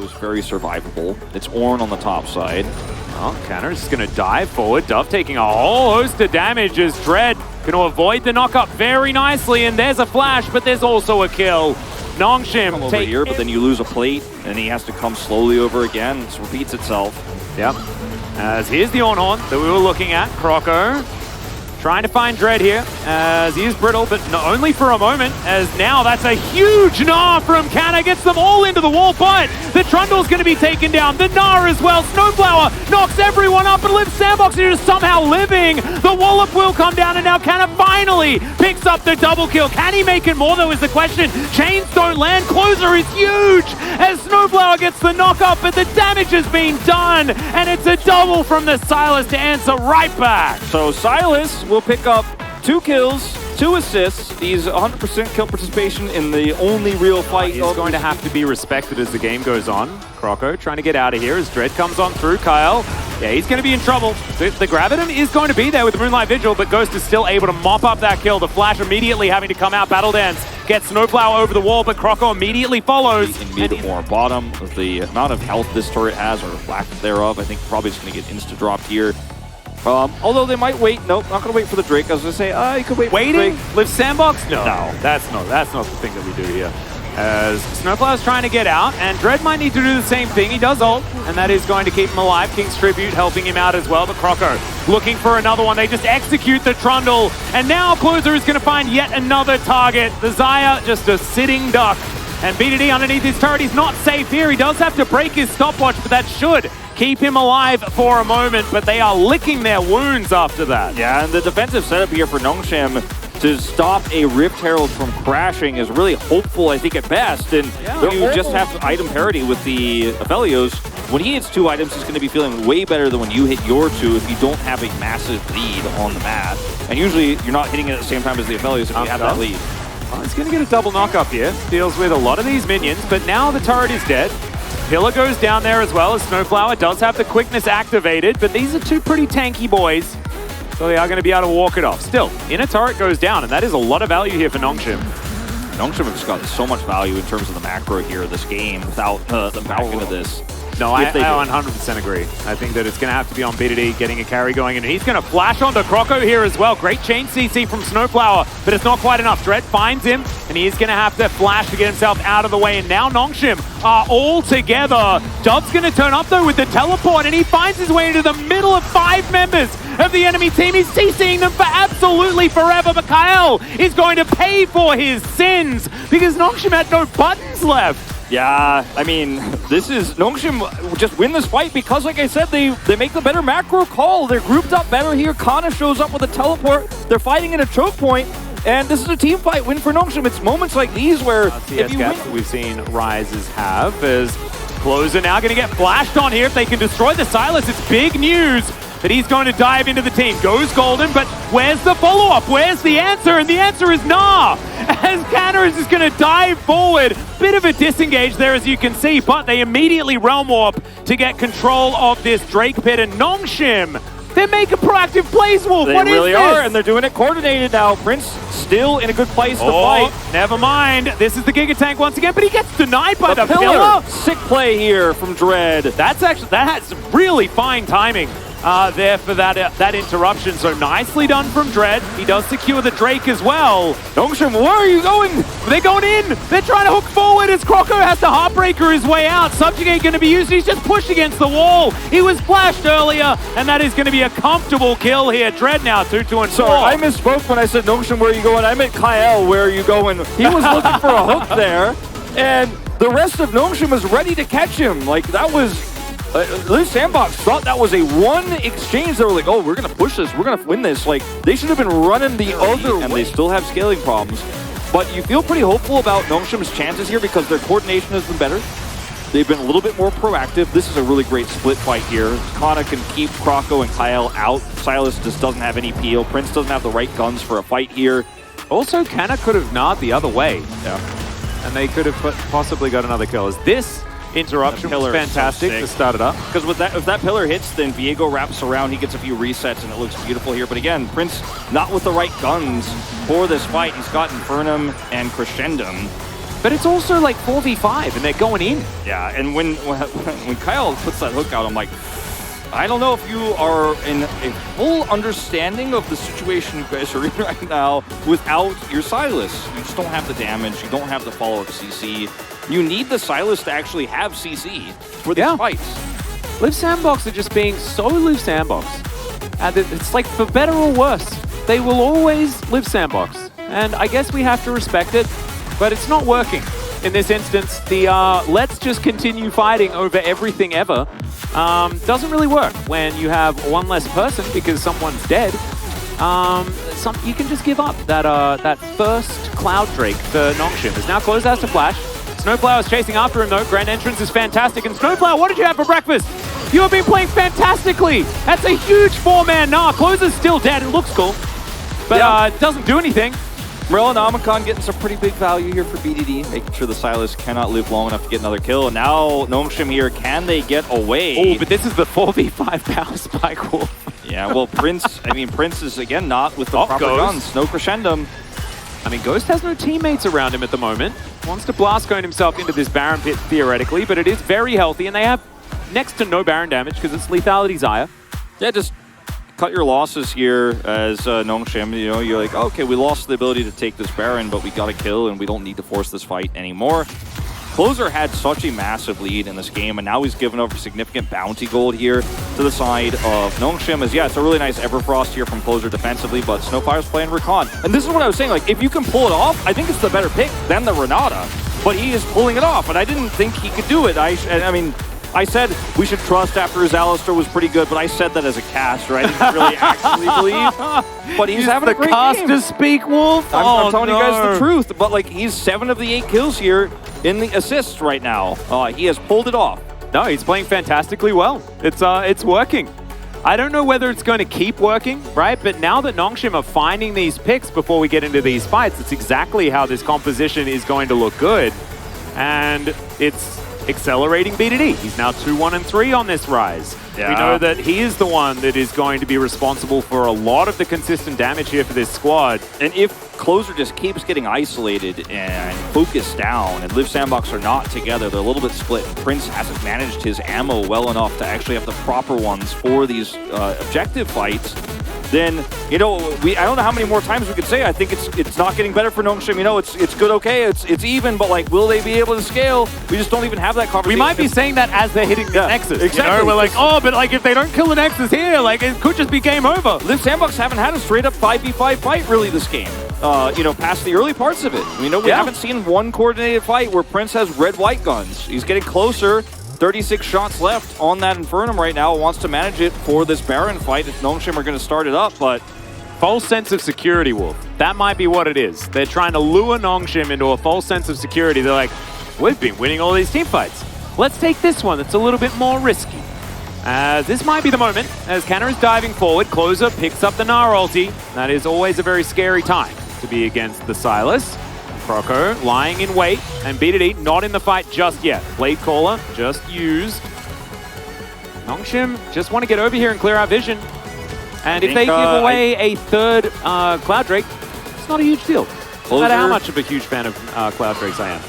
is very survivable. It's Ornn on the top side. Well, Canner's just going to dive forward. Dove taking a whole host of damage as Dread going to avoid the knock-up very nicely. And there's a flash, but there's also a kill. Nongshim over here, but then you lose a plate, and he has to come slowly over again. This repeats itself. Yep. As here's the Ornn that we were looking at. Croco trying to find Dread here, as he is brittle, but not only for a moment, as now that's a huge Gnar from Canner, gets them all into the wall, but the Trundle's going to be taken down, the Gnar as well. Snowflower knocks everyone up, and Liv Sandbox is just somehow living. The Wallop will come down, and now Canner finally picks up the double kill. Can he make it more, though, is the question. Chains don't land, Closer is huge, as Snowflower gets the knock up, but the damage has been done, and it's a double from the Sylas to answer right back. So Sylas will pick up 2 kills, 2 assists. He's 100% kill participation in the only real fight. He's going to have to be respected as the game goes on. Croco trying to get out of here as Dread comes on through. Kyle, yeah, he's going to be in trouble. The Graviton is going to be there with the Moonlight Vigil, but Ghost is still able to mop up that kill. The Flash immediately having to come out. Battle Dance gets Snowflower over the wall, but Croco immediately follows. In mid or bottom, with the amount of health this turret has, or lack thereof, I think probably just going to get insta-dropped here. Although they might wait. Nope, not going to wait for the Drake. I was going to say, you could wait Waiting? for the Drake. Live Sandbox? No, that's not the thing that we do here. As Snowflower's trying to get out, and Dread might need to do the same thing. He does ult, and that is going to keep him alive. King's Tribute helping him out as well, but Croco looking for another one. They just execute the Trundle, and now Closer is going to find yet another target. The Xayah, just a sitting duck. And BDD underneath his turret, he's not safe here. He does have to break his stopwatch, but that should keep him alive for a moment, but they are licking their wounds after that. Yeah, and the defensive setup here for Nongshim to stop a Rift Herald from crashing is really hopeful, I think, at best. And you just have item parity with the Aphelios. When he hits 2 items, he's going to be feeling way better than when you hit your 2 if you don't have a massive lead on the map. And usually, you're not hitting it at the same time as the Aphelios if you have that lead. Well, he's going to get a double knock-up here. Deals with a lot of these minions, but now the turret is dead. Pillar goes down there as well, as Snowflower does have the quickness activated, but these are 2 pretty tanky boys, so they are going to be able to walk it off. Still, inner turret goes down, and that is a lot of value here for Nongshim. Nongshim has got so much value in terms of the macro here of this game without the back into this. No, I 100% agree. I think that it's going to have to be on BDD getting a carry going, and he's going to flash onto Croco here as well. Great chain CC from Snowflower, but it's not quite enough. Dread finds him, and he's going to have to flash to get himself out of the way, and now Nongshim are all together. Dove's going to turn up, though, with the teleport, and he finds his way into the middle of 5 members of the enemy team. He's CCing them for absolutely forever, but Kyle is going to pay for his sins because Nongshim had no buttons left. Yeah, I mean, this is Nongshim just win this fight because, like I said, they make the better macro call. They're grouped up better here. Kana shows up with a teleport. They're fighting in a choke point, and this is a team fight win for Nongshim. It's moments like these where if you win, we've seen Rises have as Closer now going to get flashed on here. If they can destroy the Sylas, it's big news that he's going to dive into the team. Goes Golden, but where's the follow-up? Where's the answer? And the answer is nah, as Canner is just going to dive forward. Bit of a disengage there, as you can see, but they immediately Realm Warp to get control of this Drake Pit. And Nongshim, they're making proactive plays, Wolf. They really are, and they're doing it coordinated now. Prince still in a good place to fight. Never mind. This is the Giga Tank once again, but he gets denied by the pillar. Sick play here from Dread. That has really fine timing there for that interruption. So nicely done from Dread. He does secure the Drake as well. Nongshim, where are you going? They're going in. They're trying to hook forward as Croco has to Heartbreaker his way out. Subjugate going to be used. He's just pushed against the wall. He was flashed earlier, and that is going to be a comfortable kill here. Dread now 2-2-4. Sorry, I misspoke when I said Nongshim, where are you going? I meant Kyle, where are you going? He was looking for a hook there, and the rest of Nongshim was ready to catch him. Like, that was... Liv Sandbox thought that was a one exchange. They were like, oh, we're going to push this. We're going to win this. Like, they should have been running the other way. And they still have scaling problems. But you feel pretty hopeful about Nongshim's chances here because their coordination has been better. They've been a little bit more proactive. This is a really great split fight here. Kana can keep Croco and Kyle out. Sylas just doesn't have any peel. Prince doesn't have the right guns for a fight here. Also, Kana could have gnawed the other way. Yeah. And they could have possibly got another kill. Is this... interruption was fantastic to start it up. Because if that pillar hits, then Viego wraps around, he gets a few resets, and it looks beautiful here. But again, Prince not with the right guns for this fight. He's got Infernum and Crescendum. but it's also like 4v5 and they're going in. Yeah, and when Kyle puts that hook out, I'm like, I don't know if you are in a full understanding of the situation you guys are in right now without your Sylas. You just don't have the damage, you don't have the follow-up CC. You need the Sylas to actually have CC for these fights. Live Sandbox are just being so Live Sandbox. And it's like, for better or worse, they will always Live Sandbox. And I guess we have to respect it, but it's not working. In this instance, the let's just continue fighting over everything ever doesn't really work when you have one less person because someone's dead. You can just give up that first Cloud Drake for Nongshim. Is now closed out to flash. Snowplow is chasing after him though. Grand Entrance is fantastic. And Snowplow, what did you have for breakfast? You have been playing fantastically. That's a huge 4-man. Nah, Closer's still dead. It looks cool, but it doesn't do anything. Morel and Omicron getting some pretty big value here for BDD, making sure the Sylas cannot live long enough to get another kill. And now Nongshim here, can they get away? Oh, but this is the 4v5 power spike wolf. Yeah, well, Prince is again not with the proper guns. No crescendum. I mean, Ghost has no teammates around him at the moment. Wants to blast cone himself into this Baron pit theoretically, but it is very healthy, and they have next to no Baron damage because it's lethality Xayah. Yeah, just cut your losses here as Nongshim. You know, you're like, okay, we lost the ability to take this Baron, but we got a kill, and we don't need to force this fight anymore. Closer had such a massive lead in this game, and now he's given over significant bounty gold here to the side of Nongshim. As it's a really nice Everfrost here from Closer defensively, but Snowfire's playing Recon. And this is what I was saying, like, if you can pull it off, I think it's the better pick than the Renata. But he is pulling it off, and I didn't think he could do it. I mean, I said we should trust after his Alistar was pretty good, but I said that as a caster. I didn't really actually believe. But he's having a great game. The caster speak wolf. I'm telling you guys the truth. But like, he's 7 of the 8 kills here in the assists right now. He has pulled it off. No, he's playing fantastically well. It's working. I don't know whether it's going to keep working, right? But now that Nongshim are finding these picks before we get into these fights, it's exactly how this composition is going to look good. And it's accelerating BDD. He's now 2-1-3 on this rise. Yeah. We know that he is the one that is going to be responsible for a lot of the consistent damage here for this squad. And if Closer just keeps getting isolated and focused down, and Live Sandbox are not together, they're a little bit split. Prince hasn't managed his ammo well enough to actually have the proper ones for these objective fights. Then, you know, I don't know how many more times we could say. I think it's not getting better for Nongshim. You know, it's good, okay, it's even, but like, will they be able to scale? We just don't even have that conversation. We might be saying that as they're hitting the Nexus. Exactly. You know? We're like, oh, but like, if they don't kill the Nexus here, like, it could just be game over. Live Sandbox haven't had a straight-up 5v5 fight really this game. You know, past the early parts of it. You know, we haven't seen one coordinated fight where Prince has red-white guns. He's getting closer. 36 shots left on that Infernum right now. Wants to manage it for this Baron fight if Nongshim are going to start it up, but false sense of security, Wolf. That might be what it is. They're trying to lure Nongshim into a false sense of security. They're like, we've been winning all these team fights. Let's take this one that's a little bit more risky. This might be the moment as Canna is diving forward. Closer picks up the Gnar ulti. That is always a very scary time to be against the Sylas. Croco lying in wait, and BDD not in the fight just yet. Blade Caller just used. Nongshim just want to get over here and clear our vision. And if they give away a third Cloud Drake, it's not a huge deal. No matter how much of a huge fan of Cloud Drakes I am.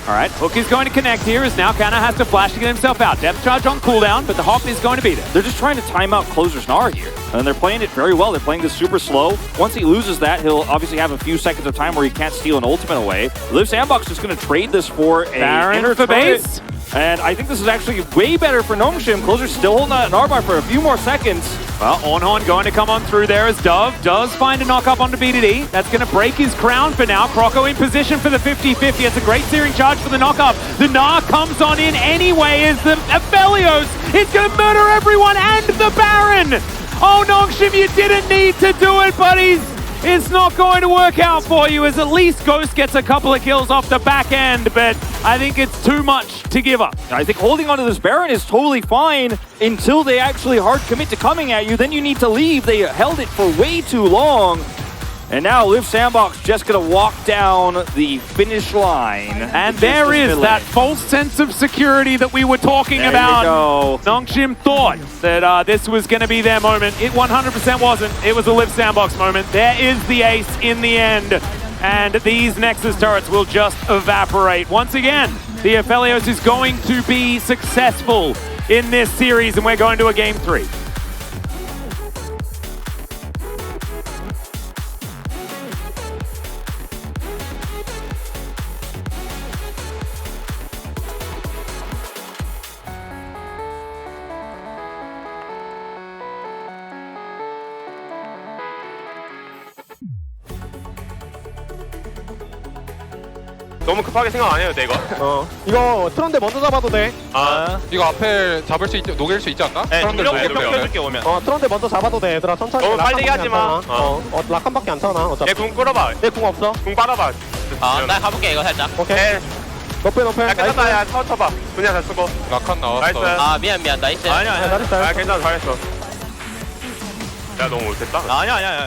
All right, Hook is going to connect here as now Canna has to flash to get himself out. Depth charge on cooldown, but the Hop is going to be there. They're just trying to time out Closer's Gnar here. And they're playing it very well. They're playing this super slow. Once he loses that, he'll obviously have a few seconds of time where he can't steal an ultimate away. Live Sandbox is going to trade this for a Baron for base. And I think this is actually way better for Nongshim. Closer's still holding that Narbar for a few more seconds. Well, Ornhorn going to come on through there as Dove does find a knock up onto BDD. That's going to break his crown for now. Croco in position for the 50-50. It's a great searing charge for the knock up. The Gnar comes on in anyway as the Aphelios is going to murder everyone and the Baron. Oh, Nongshim, you didn't need to do it, buddies. It's not going to work out for you as at least Ghost gets a couple of kills off the back end, but I think it's too much to give up. I think holding onto this Baron is totally fine until they actually hard commit to coming at you. Then you need to leave. They held it for way too long. And now Live Sandbox just going to walk down the finish line. And there is that false sense of security that we were talking about. Nongshim thought that this was going to be their moment. It 100% wasn't. It was a Live Sandbox moment. There is the ace in the end. and these Nexus turrets will just evaporate. Once again, the Aphelios is going to be successful in this series, and we're going to a game 3. 너무 급하게 생각 안 해도 돼 이거. 이거 트런데 먼저 잡아도 돼. 이거 앞에 잡을 수 있지, 녹일 수 있지 않나? 네, 사람들 이렇게 녹여요. 펴줄게 오면. 트런데 먼저 잡아도 돼. 얘들아 천천히. 너무 빨리 락한밖에 하지 마. 안 타나. 락한밖에 안 타나. 어차피. 얘궁 끌어봐. 얘궁 없어. 궁 빨아봐. 나 가볼게 이거 살짝. 오케이. 너프. 야 끝났다. 야 타워 쳐봐. 분야 잘 쓰고. 라칸 나왔어. 나이스. 미안 나이스. 아니야. 잘했어. 괜찮아 잘했어. 야 너무 못했다. 아니야.